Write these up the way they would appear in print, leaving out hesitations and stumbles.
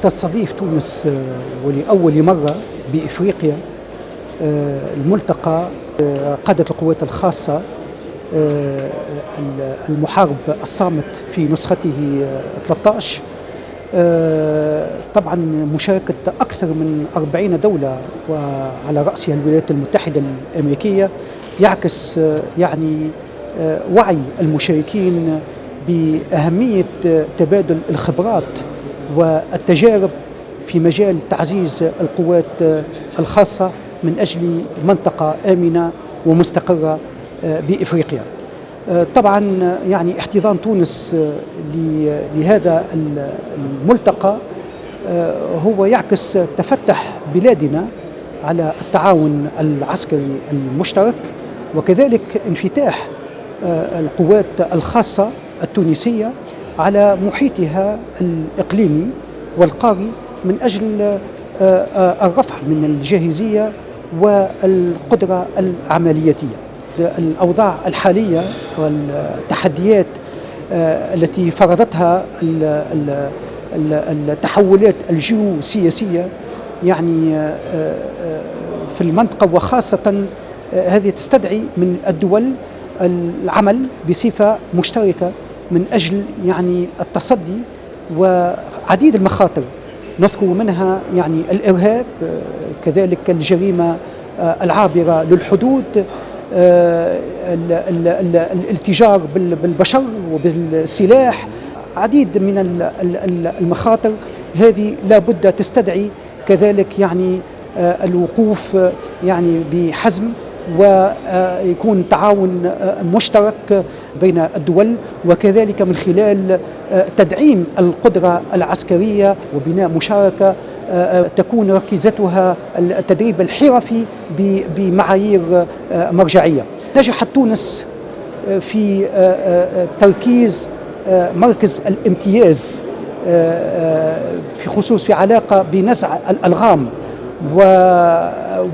تستضيف تونس ولأول مرة بإفريقيا الملتقى قادة القوات الخاصة المحارب الصامت في نسخته 13. طبعا مشاركة أكثر من 40 دولة وعلى رأسها الولايات المتحدة الأمريكية يعكس يعني وعي المشاركين بأهمية تبادل الخبرات والتجارب في مجال تعزيز القوات الخاصة من أجل منطقة آمنة ومستقرة بإفريقيا. طبعا يعني احتضان تونس لهذا الملتقى هو يعكس تفتح بلادنا على التعاون العسكري المشترك، وكذلك انفتاح القوات الخاصة التونسية على محيطها الإقليمي والقاري من أجل الرفع من الجاهزية والقدرة العملياتية. الأوضاع الحالية والتحديات التي فرضتها التحولات الجيوسياسية يعني في المنطقة، وخاصة هذه تستدعي من الدول العمل بصفة مشتركة من أجل يعني التصدي وعديد المخاطر، نذكر منها يعني الإرهاب، كذلك الجريمة العابرة للحدود، الاتجار بالبشر وبالسلاح، عديد من المخاطر هذه لا بد تستدعي كذلك يعني الوقوف يعني بحزم، ويكون تعاون مشترك بين الدول، وكذلك من خلال تدعيم القدرة العسكرية وبناء مشاركة تكون ركيزتها التدريب الحرفي بمعايير مرجعية. نجحت تونس في تركيز مركز الامتياز في خصوص في علاقة بنزع الألغام،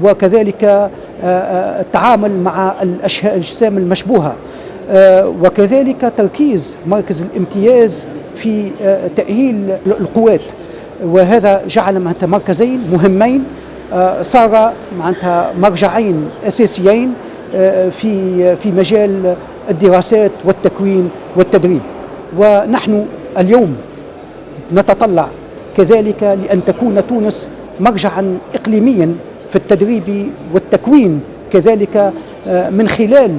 وكذلك التعامل مع الأجسام المشبوهة، وكذلك تركيز مركز الامتياز في تأهيل القوات، وهذا جعل معناتها مركزين مهمين صار معناتها مرجعين أساسيين في مجال الدراسات والتكوين والتدريب. ونحن اليوم نتطلع كذلك لأن تكون تونس مرجعا إقليميا في التدريب والتكوين، كذلك من خلال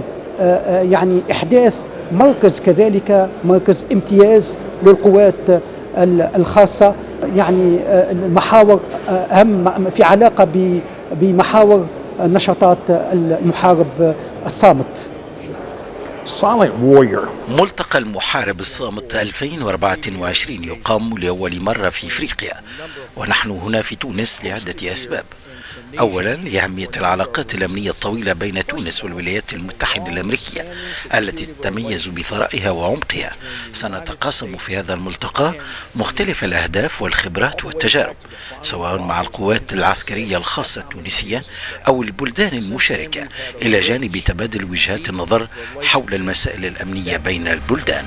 يعني إحداث مركز كذلك مركز امتياز للقوات الخاصة، يعني المحاور أهم في علاقة بمحاور نشاطات المحارب الصامت. ملتقى المحارب الصامت 2024 يقام لأول مرة في إفريقيا، ونحن هنا في تونس لعدة أسباب. أولا لأهمية العلاقات الأمنية الطويلة بين تونس والولايات المتحدة الأمريكية التي تتميز بثرائها وعمقها. سنتقاسم في هذا الملتقى مختلف الأهداف والخبرات والتجارب، سواء مع القوات العسكرية الخاصة التونسية أو البلدان المشاركة، إلى جانب تبادل وجهات النظر حول المسائل الأمنية بين البلدان.